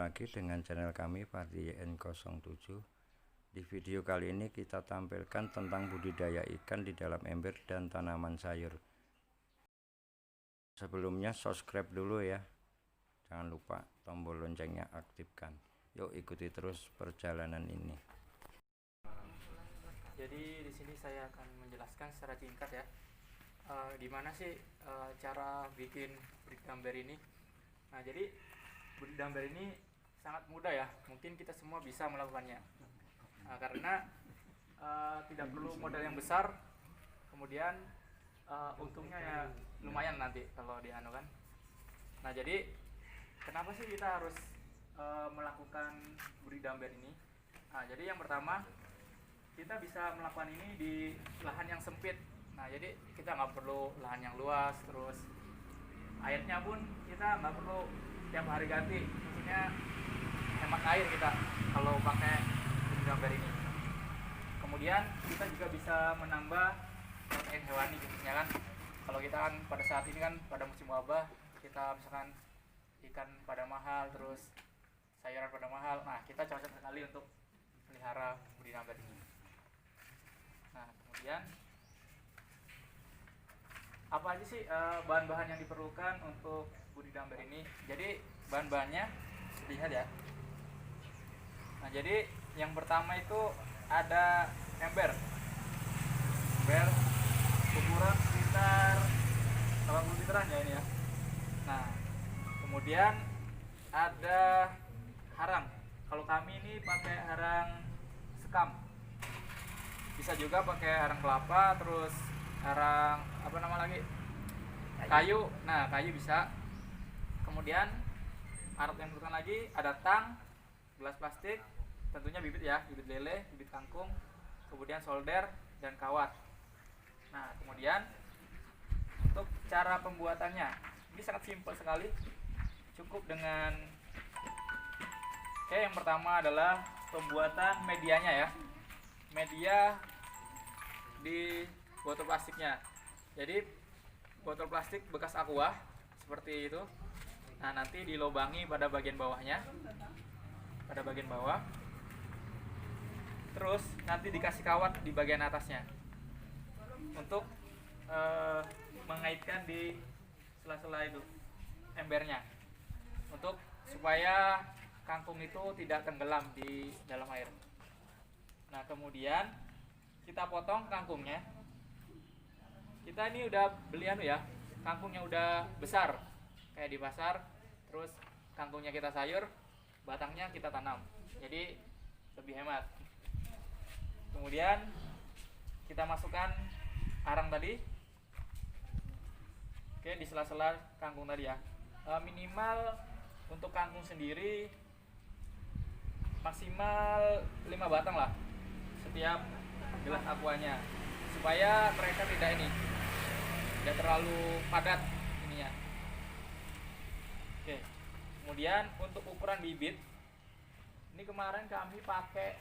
lagi dengan channel kami Party N07. Di video kali ini kita tampilkan tentang budidaya ikan di dalam ember dan tanaman sayur. Sebelumnya subscribe dulu ya. Jangan lupa tombol loncengnya aktifkan. Yuk ikuti terus perjalanan ini. Jadi di sini saya akan menjelaskan secara singkat ya, gimana sih cara bikin budidamber ini. Nah, jadi budidamber ini sangat mudah ya, mungkin kita semua bisa melakukannya. Karena tidak perlu modal yang besar, kemudian untungnya ya lumayan nanti kalau dianu kan. Nah, jadi kenapa sih kita harus melakukan budidamber ini? Nah, jadi yang pertama, kita bisa melakukan ini di lahan yang sempit. Nah, jadi kita nggak perlu lahan yang luas, terus airnya pun kita nggak perlu tiap hari ganti, maksudnya hemat air kita kalau pakai budidamber ini. Kemudian kita juga bisa menambah protein hewani khususnya kan. Kalau kita kan pada saat ini kan pada musim wabah, kita misalkan ikan pada mahal, terus sayuran pada mahal. Nah, kita cocok sekali untuk pelihara budidamber ini. Nah, kemudian apa aja sih bahan-bahan yang diperlukan untuk budidamber ini? Jadi bahan-bahannya lihat ya. Nah, jadi yang pertama itu ada ember ukuran sekitar 80 literan ya ini ya. Nah, kemudian ada harang. Kalau kami ini pakai harang sekam. Bisa juga pakai harang kelapa, terus harang apa nama lagi, kayu. Nah, kayu bisa. Kemudian alat yang diperlukan lagi ada tang, gelas plastik, tentunya bibit ya, bibit lele, bibit kangkung, kemudian solder dan kawat. Nah, kemudian untuk cara pembuatannya ini sangat simpel sekali, cukup dengan yang pertama adalah pembuatan medianya ya. Media di botol plastiknya. Jadi botol plastik bekas aqua seperti itu. Nah, nanti dilobangi pada bagian bawahnya, pada bagian bawah. Terus nanti dikasih kawat di bagian atasnya untuk mengaitkan di sela-sela itu embernya, untuk supaya kangkung itu tidak tenggelam di dalam air. Nah, kemudian kita potong kangkungnya. Kita ini udah beli ya, kangkungnya udah besar kayak di pasar. Terus kangkungnya kita sayur, batangnya kita tanam. Jadi lebih hemat. Kemudian kita masukkan arang tadi. Oke, di sela-sela kangkung tadi ya. Minimal untuk kangkung sendiri maksimal 5 batang lah setiap gelas aquanya, supaya mereka tidak terlalu padat ininya. Oke. Kemudian untuk ukuran bibit, ini kemarin kami pakai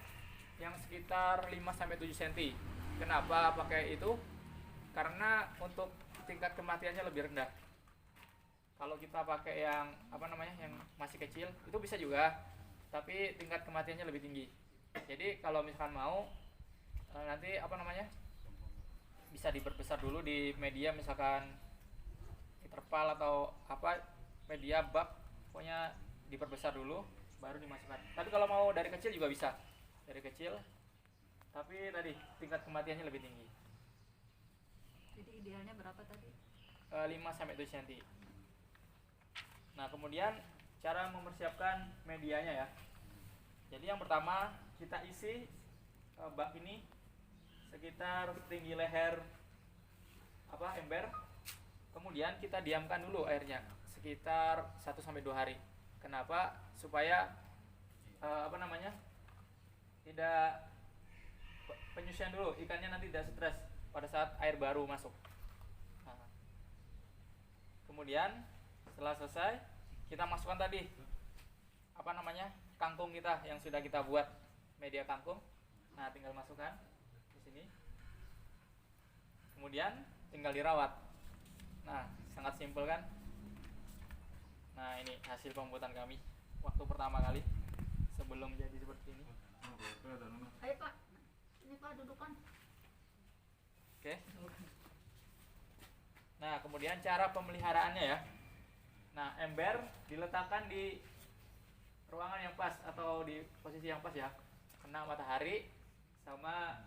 yang sekitar 5-7 cm. Kenapa pakai itu? Karena untuk tingkat kematiannya lebih rendah. Kalau kita pakai yang yang masih kecil, itu bisa juga, tapi tingkat kematiannya lebih tinggi. Jadi kalau misalkan mau nanti bisa diperbesar dulu di media, misalkan terpal atau media bak, pokoknya diperbesar dulu baru dimasukkan. Tapi kalau mau dari kecil juga bisa, dari kecil, tapi tadi tingkat kematiannya lebih tinggi. Jadi idealnya berapa tadi? 5-7 cm. Nah, kemudian cara mempersiapkan medianya ya. Jadi yang pertama, kita isi bak ini sekitar setinggi leher ember. Kemudian kita diamkan dulu airnya sekitar 1-2 hari. Kenapa? Supaya tidak penyusian dulu, ikannya nanti tidak stres pada saat air baru masuk. Nah, kemudian setelah selesai, kita masukkan tadi kangkung kita yang sudah kita buat, media kangkung. Nah, tinggal masukkan di sini. Kemudian tinggal dirawat. Nah, sangat simpel kan? Nah, ini hasil pembuatan kami. waktu pertama kali sebelum jadi seperti ini. Ayo Pak, ini Pak dudukan. Oke. Nah, kemudian cara pemeliharaannya ya. Nah, ember diletakkan di ruangan yang pas atau di posisi yang pas ya. Kena matahari sama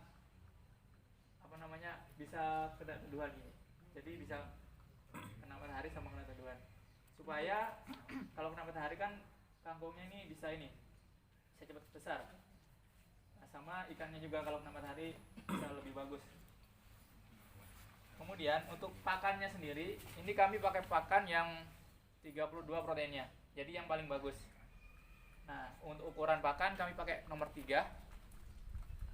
apa namanya, bisa kena teduhan gini. Jadi bisa kena matahari sama kena teduhan. Supaya kalau kena matahari kan kangkungnya ini bisa cepat besar. Nah, sama ikannya juga kalau kena matahari bisa lebih bagus. Kemudian untuk pakannya sendiri, ini kami pakai pakan yang 32 proteinnya. Jadi yang paling bagus. Nah, untuk ukuran pakan kami pakai nomor 3.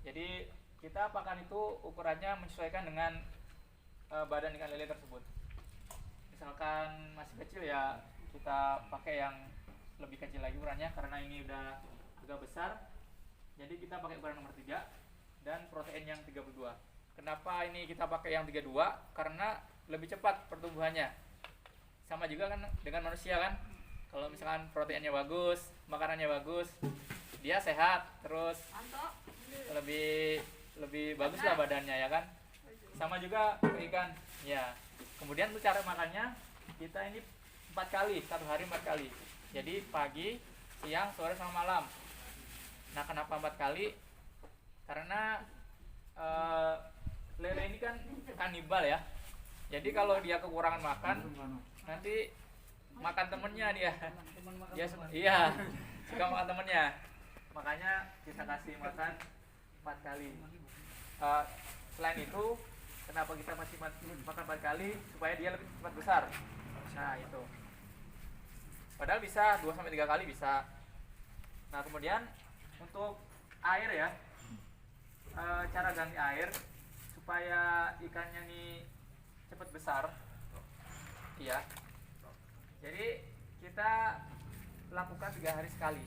Jadi kita pakan itu ukurannya menyesuaikan dengan badan ikan lele tersebut. Misalkan masih kecil ya kita pakai yang lebih kecil lagi ukurannya, karena ini udah agak besar. Jadi kita pakai ukuran nomor 3 dan protein yang 32. Kenapa ini kita pakai yang 32? Karena lebih cepat pertumbuhannya. Sama juga kan dengan manusia kan. Kalau misalkan proteinnya bagus, makanannya bagus, dia sehat, terus lebih bagus lah badannya ya kan. Sama juga ikan. Ya. Kemudian untuk cara makannya, kita ini 4 kali, satu hari 4 kali. Jadi pagi, siang, sore sama malam. Nah, kenapa 4 kali? Karena lele ini kan kanibal ya. Jadi kalau dia kekurangan makan, nanti makan temennya dia. Iya, suka makan temennya. Makanya kita kasih makan 4 kali. Selain itu, kenapa kita masih makan 4 kali? Supaya dia lebih cepat besar. Nah itu. Padahal bisa 2-3 kali bisa. Nah kemudian untuk air ya, cara ganti air supaya ikannya nih cepat besar. Iya. Jadi kita lakukan 3 hari sekali.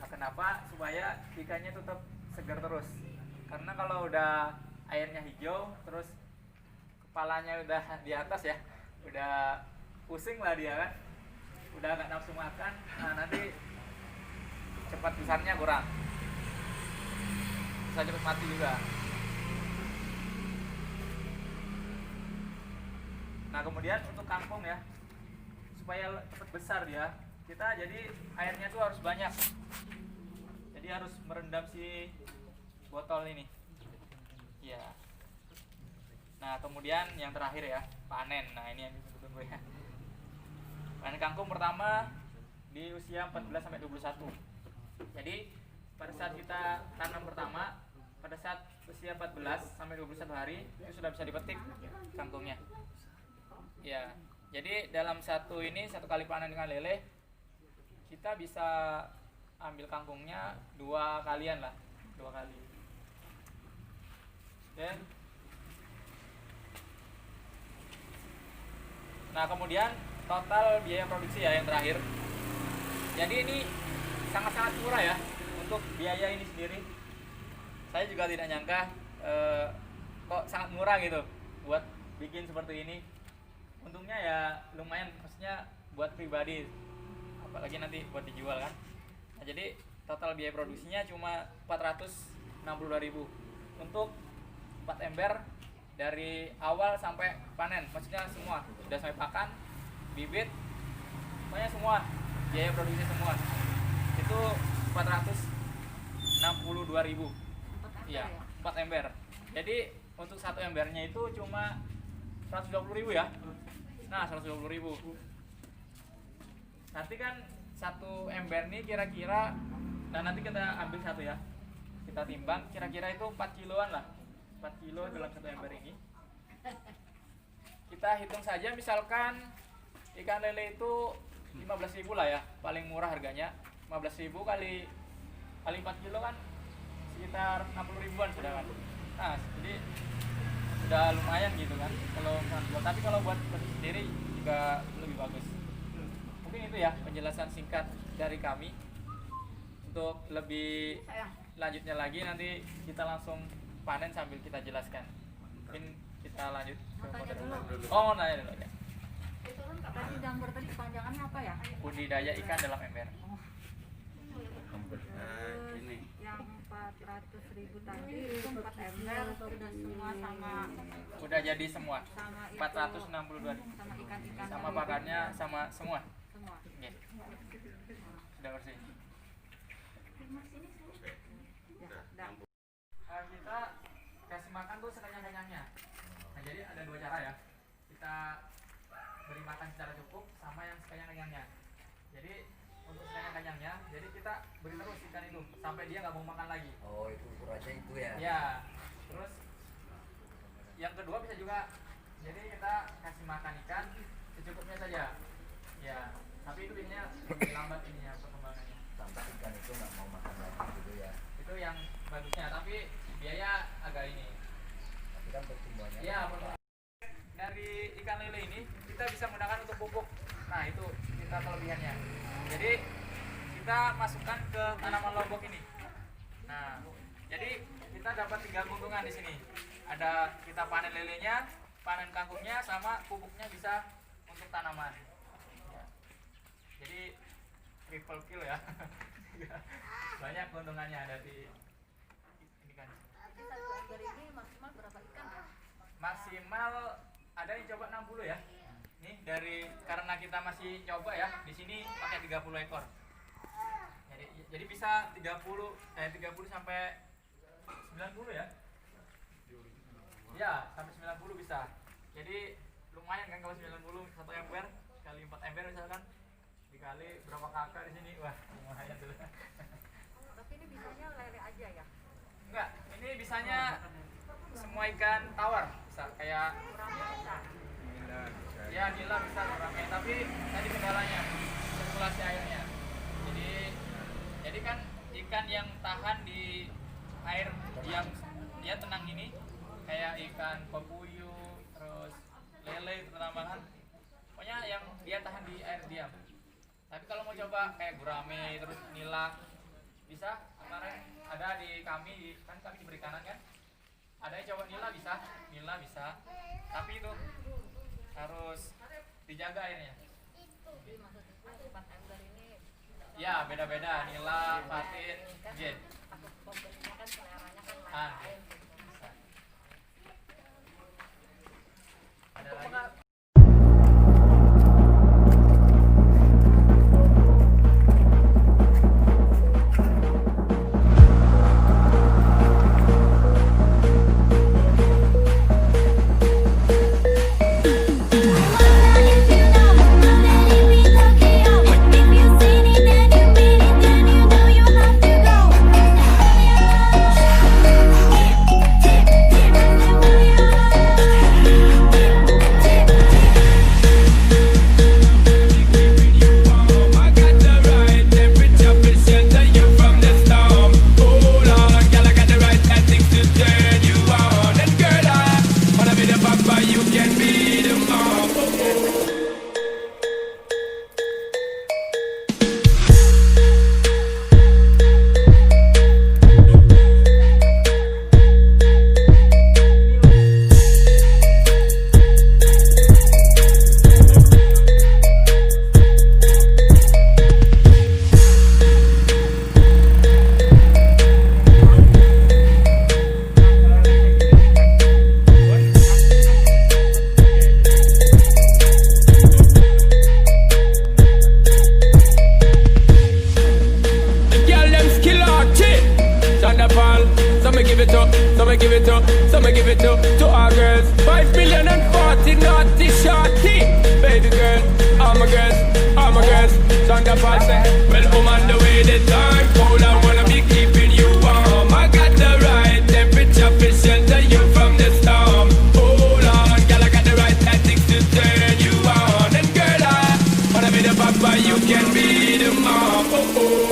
Nah, kenapa? Supaya ikannya tetap segar terus. Karena kalau udah airnya hijau, terus kepalanya udah di atas ya, udah pusing lah dia kan, udah nggak nafsu makan. Nah nanti cepat besarnya kurang, bisa cepat mati juga. Nah kemudian untuk kangkung ya, supaya cepat besar dia, kita jadi airnya tuh harus banyak. Jadi harus merendam si botol ini. Ya. Nah kemudian yang terakhir ya, panen. Nah ini yang ditunggu ya. Panen kangkung pertama di usia 14-21. Jadi pada saat kita tanam pertama, pada saat usia 14-21 hari itu sudah bisa dipetik kangkungnya. Ya, jadi dalam satu kali panen ikan lele kita bisa ambil kangkungnya 2 kalian lah, 2 kali. Dan nah kemudian total biaya produksi ya yang terakhir. Jadi ini sangat-sangat murah ya untuk biaya ini sendiri. Saya juga tidak nyangka kok sangat murah gitu buat bikin seperti ini. Untungnya ya lumayan, maksudnya buat pribadi, apalagi nanti buat dijual kan. Nah, jadi total biaya produksinya cuma 462.000 untuk 4 ember dari awal sampai panen, maksudnya semua sudah sampai pakan, bibit, pokoknya semua biaya produksi semua itu 462.000. Iya, 4 ember. Jadi untuk satu embernya itu cuma 120.000 ya. Nah 120.000. Nanti kan satu ember nih kira-kira, nah nanti kita ambil satu ya, kita timbang kira-kira itu 4 kiloan lah, 4 kilo dalam satu ember ini. Kita hitung saja, misalkan ikan lele itu 15.000 lah ya, paling murah harganya. 15.000 kali 4 kilo kan sekitar 60.000-an sudah kan. Nah jadi udah lumayan gitu kan kalau buat, tapi kalau buat sendiri juga lebih bagus. Mungkin itu ya penjelasan singkat dari kami. Untuk lebih lanjutnya lagi nanti kita langsung panen sambil kita jelaskan. Mungkin kita lanjut ke model. Oh, nanya dulu ya. gambar tadi kepanjangannya apa ya? Budidaya ikan dalam ember. Ini Yang 400.000 tadi itu 4 ember udah semua Udah jadi semua. sama itu 462 sama ikan-ikan sama pakannya sama semua. semua. Oke. Sudah bersih. Ya, udah. Kita kasih makan tuh sekenyang-kenyangnya. Nah, jadi ada dua cara ya. Kita beri makan secara cukup sama yang sekenyang-kenyangnya. Jadi untuk sekenyang-kenyangnya, jadi kita beri terus ikan itu sampai dia nggak mau makan lagi. oh itu ukurannya itu ya. Ya. Terus yang kedua bisa juga. Jadi kita kasih makan ikan secukupnya saja. Ya. Tapi itu biasanya lebih lambat ininya perkembangannya. Sampai ikan itu nggak mau makan lagi gitu ya. Itu yang bagusnya. Tapi biaya agak ini. Tapi kan pertumbuhannya. Iya, dari ikan lele ini kita bisa menggunakan untuk pupuk. Nah, itu kita kelebihannya. Jadi kita masukkan ke tanaman lombok ini. Nah, jadi kita dapat 3 keuntungan di sini. Ada kita panen lelenya, panen kangkungnya, sama pupuknya bisa untuk tanaman. Ya. Jadi triple kill ya. Banyak keuntungannya dari ini kan. Jadi satu ember ini maksimal berapa ikan ya? Maksimal ada yang coba 60 ya. Nih dari karena kita masih coba ya, di sini pakai 30 ekor. Jadi bisa 30 sampai 90 ya. Ya, sampai 90 bisa. Jadi lumayan kan kalau 90 satu ember kali 4 ember misalkan dikali berapa kakak di sini. Wah, lumayan tuh. Tapi ini bisanya lele aja ya? Enggak, ini bisanya semua ikan tawar, bisa kayak Kurangnya bisa. ya nila bisa orangnya, tapi tadi kendalanya sirkulasi airnya. Jadi kan ikan yang tahan di air yang dia tenang ini kayak ikan pepuyuh, terus lele terutama kan, pokoknya yang dia tahan di air diam. Tapi kalau mau coba kayak gurame terus nila bisa. Kemarin ada di kami kan kami diberi kanan kan, ada yang coba nila bisa, tapi itu harus dijaga airnya. Jadi maksudnya 4 ember ini Ya beda-beda nila, patin, jen. aku pembelinya kan seleranya kan Ah, lain. bisa. Ada lagi. to our girls. 5,040,000 naughty shorty. Baby girl, all my girls, Sandra Passe. Well, I'm on the way the time. Cold, I wanna be keeping you warm. I got the right temperature to shelter you from the storm. Hold on, girl, I got the right tactics to turn you on. And girl, I wanna be the papa, you can be the mom. Oh, oh.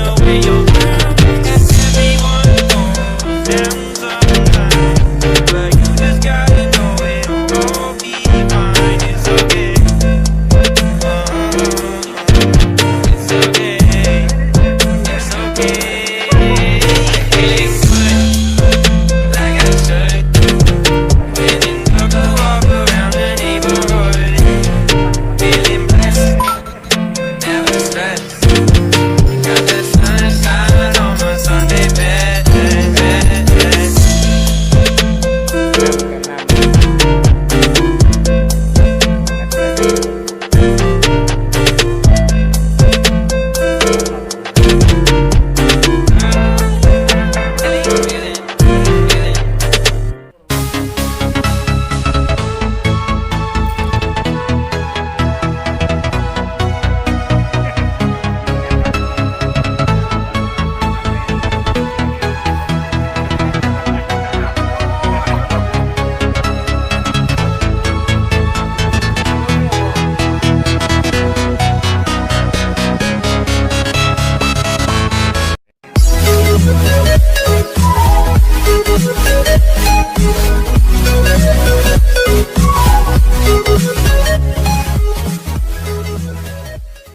away your